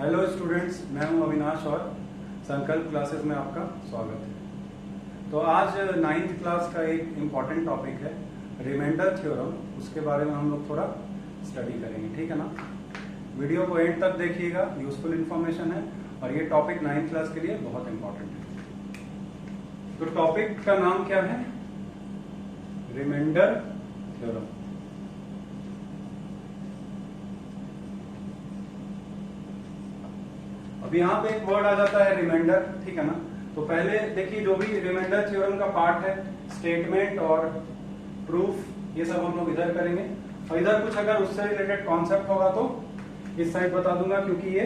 Hello students, मैं हूं अविनाश और संकल्प क्लासेस में आपका स्वागत है। तो आज 9th क्लास का एक इम्पॉर्टेंट टॉपिक है रिमाइंडर थ्योरम। उसके बारे में हम लोग थोड़ा स्टडी करेंगे, ठीक है ना। वीडियो को एंड तक देखिएगा, यूजफुल इंफॉर्मेशन है और ये टॉपिक 9th क्लास के लिए बहुत इंपॉर्टेंट है। तो टॉपिक का नाम क्या है? Remainder theorem. अब यहाँ पे एक वर्ड आ जाता है रिमाइंडर, ठीक है ना। तो पहले देखिए, जो भी रिमाइंडर थ्योरम का पार्ट है, स्टेटमेंट और प्रूफ, ये सब हम लोग इधर करेंगे और इधर कुछ अगर उससे रिलेटेड कॉन्सेप्ट होगा तो इस साइड बता दूंगा, क्योंकि ये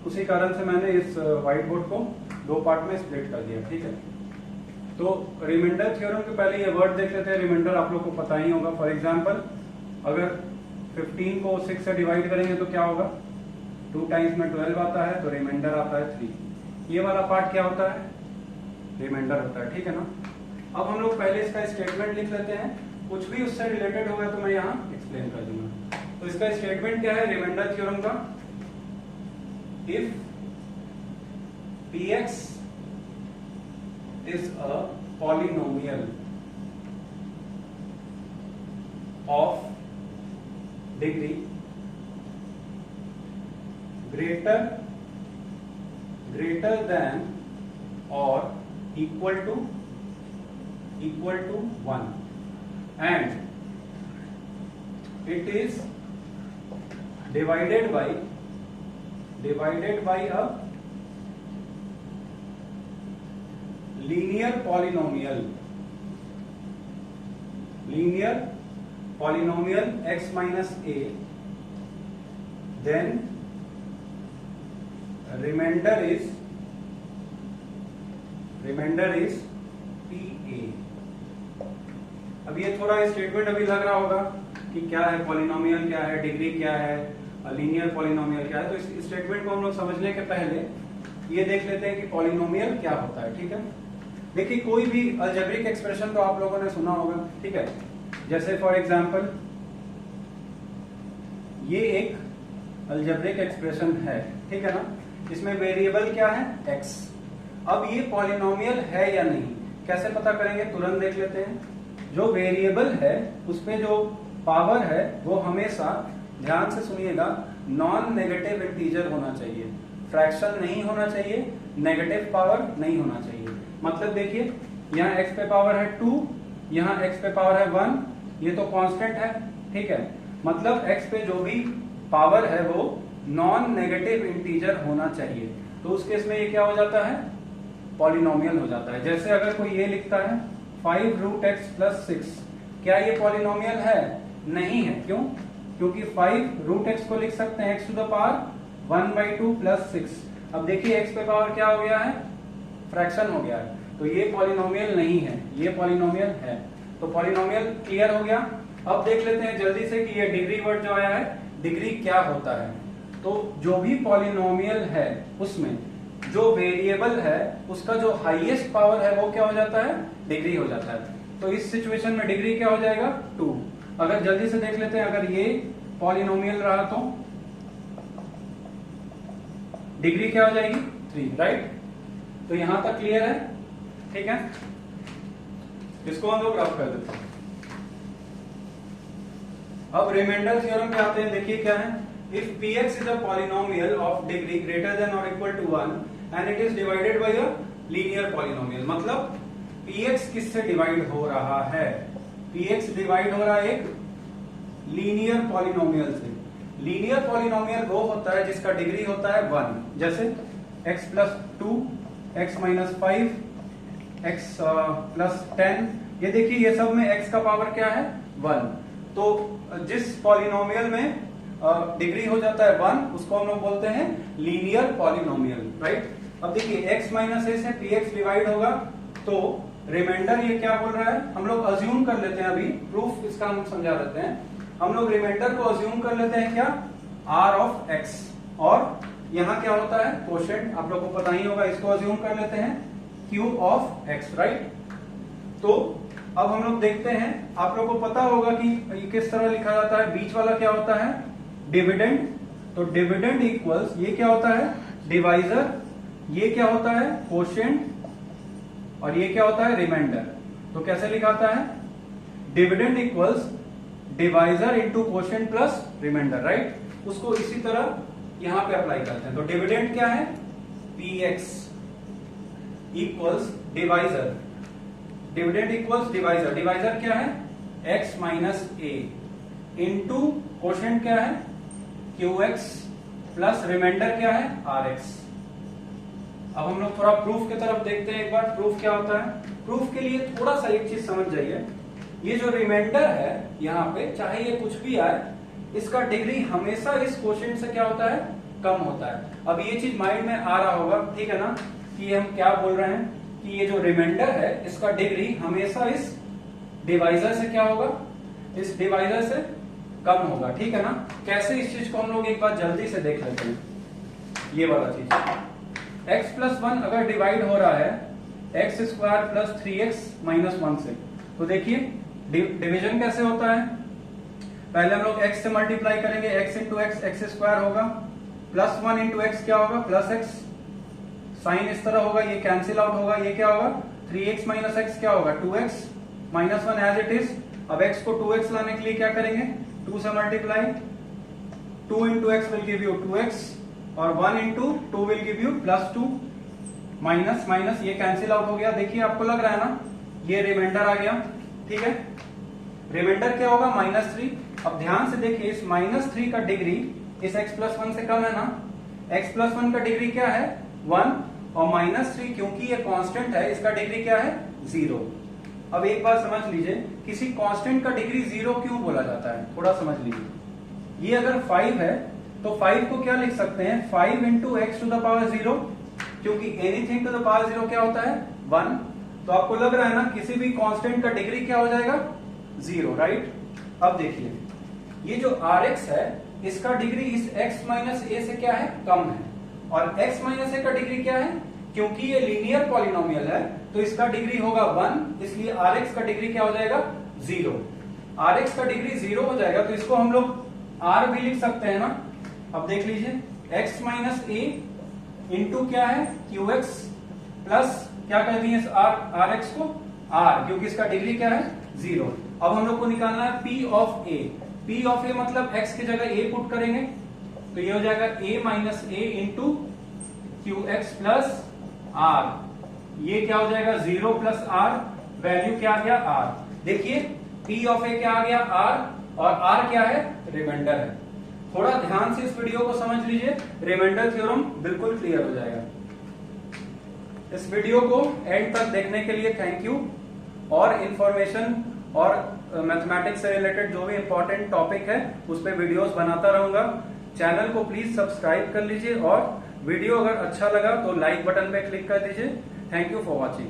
उसी कारण से मैंने इस व्हाइट बोर्ड को दो पार्ट में स्प्लिट कर दिया, ठीक है। तो रिमाइंडर थ्योरम के पहले ये वर्ड देख लेते हैं। रिमाइंडर आप लोग को पता ही होगा। फॉर एग्जाम्पल, अगर 15 को 6 से डिवाइड करेंगे तो क्या होगा? 2 टाइम्स में 12 आता है, तो रिमाइंडर आता है 3। ये वाला पार्ट क्या होता है? रिमाइंडर होता है, ठीक है ना। अब हम लोग पहले इसका स्टेटमेंट लिख लेते हैं। कुछ भी उससे रिलेटेड होगा तो मैं यहाँ एक्सप्लेन कर दूंगा। तो इसका स्टेटमेंट क्या है रिमाइंडर थ्योरम का? If px is a polynomial of degree greater than or equal to 1 and it is divided by a linear polynomial x minus a, then remainder is PA। अब ये थोड़ा स्टेटमेंट अभी लग रहा होगा कि क्या है पॉलिनोमियल, क्या है डिग्री, क्या है लीनियर पॉलिनोमियल, क्या है। तो इस स्टेटमेंट को हम लोग समझने के पहले ये देख लेते हैं कि पॉलिनोमियल क्या होता है, ठीक है। देखिए, कोई भी अलजेब्रिक एक्सप्रेशन तो आप लोगों ने सुना होगा, ठीक है। जैसे फॉर एग्जांपल ये एक अलजेब्रिक एक्सप्रेशन है, ठीक है ना। इसमें वेरिएबल क्या है? x। अब ये पॉलिनोमियल है या नहीं, कैसे पता करेंगे? तुरंत देख लेते हैं। जो वेरिएबल है उसपे जो पावर है वो हमेशा, ध्यान से सुनिएगा, नॉन नेगेटिव इंटीजर होना चाहिए। फ्रैक्शन नहीं होना चाहिए, नेगेटिव पावर नहीं होना चाहिए। मतलब देखिए, यहाँ x पे पावर है 2, यहाँ x पे पावर है 1, ये तो कांस्टेंट है, ठीक है। मतलब x पे जो भी पावर है वो नॉन नेगेटिव इंटीजर होना चाहिए। तो उस केस में ये क्या हो जाता है? पॉलिनोमियल हो जाता है। जैसे अगर कोई ये लिखता है 5 रूट x प्लस 6, क्या ये पॉलिनोमियल है? नहीं है। क्यों? क्योंकि 5 रूट x को लिख सकते हैं x to the power 1/2 plus 6। अब देखिए x पे पावर क्या हो गया है? फ्रैक्शन हो गया है। तो ये पॉलिनोमियल नहीं है, ये पॉलिनोमियल है। तो पॉलिनोमियल क्लियर हो गया। अब देख लेते हैं जल्दी से कि ये डिग्री वर्ड जो आया है, डिग्री क्या होता है। तो जो भी पॉलिनोमियल है उसमें जो वेरिएबल है उसका जो हाईएस्ट पावर है वो क्या हो जाता है? डिग्री हो जाता है। तो इस सिचुएशन में डिग्री क्या हो जाएगा? 2। अगर जल्दी से देख लेते हैं, अगर ये पॉलिनोमियल रहा तो डिग्री क्या हो जाएगी? 3, राइट। तो यहां तक क्लियर है, ठीक है। इसको हम लोग रफ कर देते हैं। अब रिमाइंडर थ्योरम पे आते हैं। देखिए क्या है? If px is a polynomial of degree greater than or equal to 1 and it is divided by a linear polynomial, मतलब px किससे डिवाइड हो रहा है? px डिवाइड हो रहा है एक लीनियर पॉलिनोमियल से। लीनियर पॉलिनोमियल वो होता है जिसका डिग्री होता है 1। जैसे x plus 2, x minus 5, x plus 10। ये देखिए, ये सब में x का पावर क्या है? 1। तो जिस पॉलिनोमियल में डिग्री हो जाता है 1, उसको हम लोग बोलते हैं लीनियर पॉलिनोमियल, राइट। अब देखिए x माइनस a से px डिवाइड होगा तो रिमाइंडर ये क्या बोल रहा है? हम लोग अज्यूम कर लेते हैं, अभी प्रूफ इसका हम समझा देते हैं। हम लोग रिमाइंडर को अज्यूम कर लेते हैं क्या? r of x। और यहाँ क्या होता है? कोशेंट, आप लोग को पता ही होगा। इसको अज्यूम कर लेते हैं q ऑफ x, राइट। तो अब हम लोग देखते हैं, आप लोगों को पता होगा कि किस तरह लिखा जाता है। बीच वाला क्या होता है? डिविडेंड तो डिविडेंड इक्वल्स ये क्या होता है डिवाइजर, ये क्या होता है कोशेंट, और ये क्या होता है रिमाइंडर। तो कैसे लिखाता है dividend equals divisor into quotient plus remainder, right. उसको इसी तरह यहां पे अप्लाई करते हैं। तो डिविडेंड क्या है px equals divisor, dividend equals divisor, divisor क्या है x माइनस ए इंटू कोशेंट क्या है qx प्लस रिमाइंडर क्या है rx। अब हम लोग थोड़ा प्रूफ की तरफ देखते हैं। एक बार प्रूफ क्या होता है। प्रूफ के लिए थोड़ा सा एक चीज समझ जाइए, ये जो रिमाइंडर है यहाँ पे चाहे ये कुछ भी आए, इसका डिग्री हमेशा इस कोशेंट से क्या होता है कम होता है। अब ये चीज माइंड में आ रहा होगा, ठीक है ना, कि हम क्या बोल रहे हैं कि ये जो रिमाइंडर है इसका डिग्री हमेशा इस डिवाइजर से क्या होगा, इस डिवाइजर से कम होगा, ठीक है ना। कैसे इस चीज को हम लोग एक बार जल्दी से देख लेते हैं। ये वाला चीज x प्लस 1 अगर डिवाइड हो रहा है x square plus 3x minus 1 से, तो देखिए डिवीजन कैसे होता है। पहले हम लोग x से मल्टीप्लाई करेंगे, x into x x square होगा, प्लस 1 इंटू एक्स क्या होगा प्लस x, साइन इस तरह होगा, ये कैंसिल आउट होगा, ये क्या होगा 3x माइनस एक्स क्या होगा 2x minus 1 as it is. अब x को 2x लाने के लिए क्या करेंगे 2 से multiply, 2 into x will give you 2x और 1 into 2 will give you plus 2, minus minus ये कैंसिल आउट हो गया। देखिए आपको लग रहा है ना ये रिमाइंडर आ गया, ठीक है। रिमाइंडर क्या होगा -3। अब ध्यान से देखिए इस -3 का डिग्री इस x प्लस 1 से कम है ना, x प्लस 1 का डिग्री क्या है 1 और -3 क्योंकि ये कांस्टेंट है इसका डिग्री क्या है 0। अब एक बात समझ लीजिए, किसी कांस्टेंट का डिग्री 0 क्यों बोला जाता है, थोड़ा समझ लीजिए। ये अगर 5 है तो 5 को क्या लिख सकते हैं 5 into x to the power 0, क्योंकि एनीथिंग टू द पावर 0 क्या होता है 1। तो आपको लग रहा है ना किसी भी कांस्टेंट का डिग्री क्या हो जाएगा 0, राइट। अब देखिए ये जो Rx है इसका डिग्री इस x माइनस ए से क्या है कम है, और x माइनस ए का डिग्री क्या है, क्योंकि ये लीनियर पॉलिनोमियल है तो इसका डिग्री होगा 1, इसलिए Rx का डिग्री क्या हो जाएगा 0। Rx का डिग्री 0 हो जाएगा तो इसको हम लोग R भी लिख सकते हैं ना। अब देख लीजिए x माइनस ए इंटू क्या है qx प्लस क्या कर दिए Rx को R, क्योंकि इसका डिग्री क्या है 0। अब हम लोग को निकालना है P of A। P of A मतलब x की जगह A पुट करेंगे तो ये हो जाएगा A minus A into qx plus R। ये क्या हो जाएगा 0 प्लस R, वैल्यू क्या आ गया R। देखिए P ऑफ A क्या आ गया R और R क्या है रिमाइंडर है। थोड़ा ध्यान से इस वीडियो को समझ लीजिए, रिमाइंडर थ्योरम बिल्कुल क्लियर हो जाएगा। इस वीडियो को एंड तक देखने के लिए थैंक यू। और इंफॉर्मेशन और मैथमेटिक्स से रिलेटेड जो भी इंपॉर्टेंट टॉपिक है उस पर वीडियोस बनाता रहूंगा। चैनल को प्लीज सब्सक्राइब कर लीजिए और वीडियो अगर अच्छा लगा तो लाइक बटन पे क्लिक कर दीजिए। Thank you for watching.